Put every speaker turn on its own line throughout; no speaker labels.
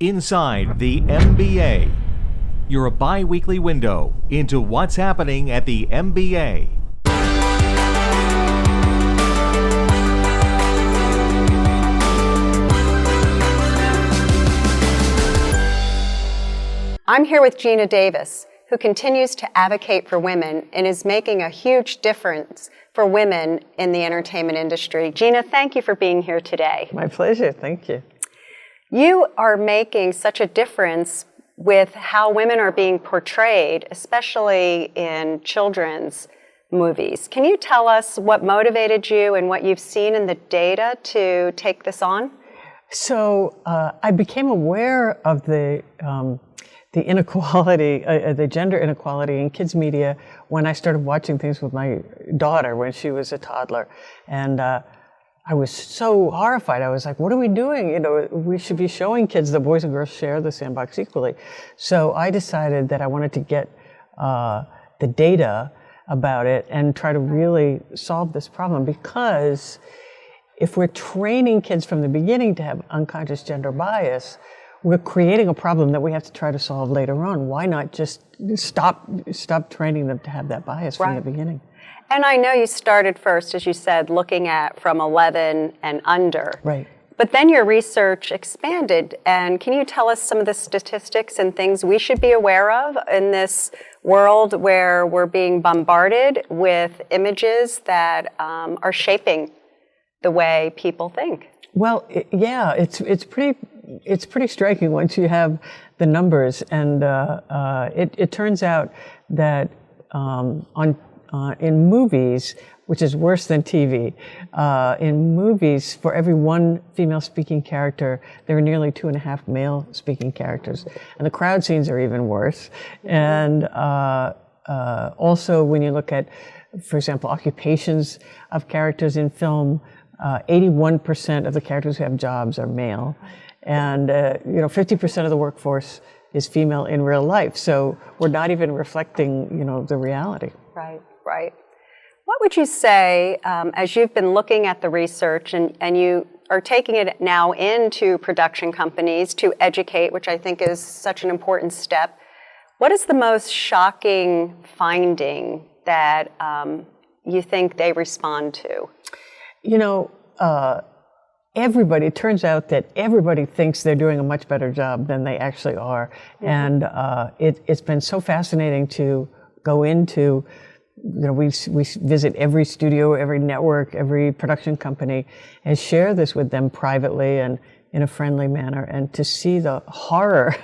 Inside the MBA, your bi-weekly window into what's happening at the MBA.
I'm here with Geena Davis, who continues to advocate for women and is making a huge difference for women in the entertainment industry. Geena, thank you for being here today.
My pleasure, thank you.
You are making such a difference with how women are being portrayed, especially in children's movies. Can you tell us what motivated you and what you've seen in the data to take this on?
So I became aware of the inequality, the gender inequality in kids media when I started watching things with my daughter when she was a toddler. And I was so horrified. I was like, what are we doing? You know, we should be showing kids that boys and girls share the sandbox equally. So I decided that I wanted to get the data about it and try to really solve this problem, because if we're training kids from the beginning to have unconscious gender bias, we're creating a problem that we have to try to solve later on. Why not just stop training them to have that bias from the beginning?
And I know you started first, as you said, looking at from 11 and under.
Right.
But then your research expanded. And can you tell us some of the statistics and things we should be aware of in this world where we're being bombarded with images that are shaping the way people think?
Well, yeah, it's pretty striking once you have the numbers, and it turns out that in movies, which is worse than TV, in movies, for every one female speaking character, there are nearly 2.5 male speaking characters, and the crowd scenes are even worse. And also, when you look at, for example, occupations of characters in film, 81% of the characters who have jobs are male, and 50% of the workforce is female in real life. So we're not even reflecting, the reality.
Right, right. What would you say, as you've been looking at the research and you are taking it now into production companies to educate, which I think is such an important step, what is the most shocking finding that you think they respond to?
It turns out that everybody thinks they're doing a much better job than they actually are. Mm-hmm. And it's been so fascinating to go into, we visit every studio, every network, every production company, and share this with them privately and in a friendly manner, and to see the horror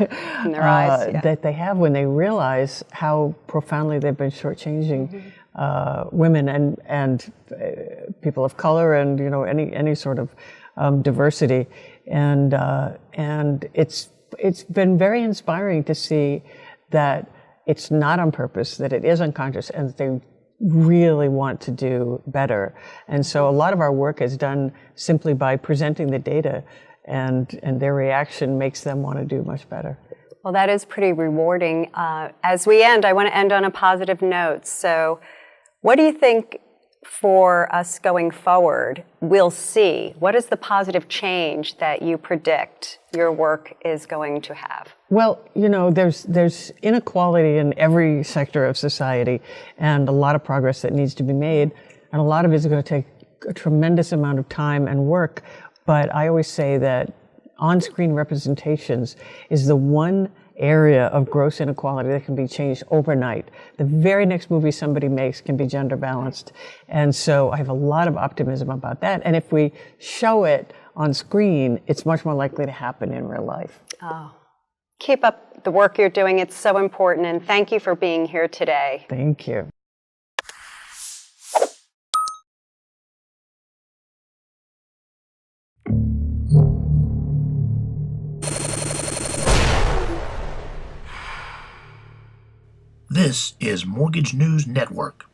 in their eyes,
that they have when they realize how profoundly they've been shortchanging women and people of color and any sort of diversity, and it's been very inspiring to see that it's not on purpose, that it is unconscious, and that they really want to do better. And so a lot of our work is done simply by presenting the data, and their reaction makes them want to do much better.
Well, that is pretty rewarding. As we end, I want to end on a positive note. So what do you think for us going forward we'll see? What is the positive change that you predict your work is going to have?
Well, there's inequality in every sector of society, and a lot of progress that needs to be made, and a lot of it is going to take a tremendous amount of time and work. But I always say that on-screen representations is the one area of gross inequality that can be changed overnight. The very next movie somebody makes can be gender balanced. And so I have a lot of optimism about that. And if we show it on screen, it's much more likely to happen in real life.
Oh, keep up the work you're doing. It's so important. And thank you for being here today.
Thank you.
This is Mortgage News Network.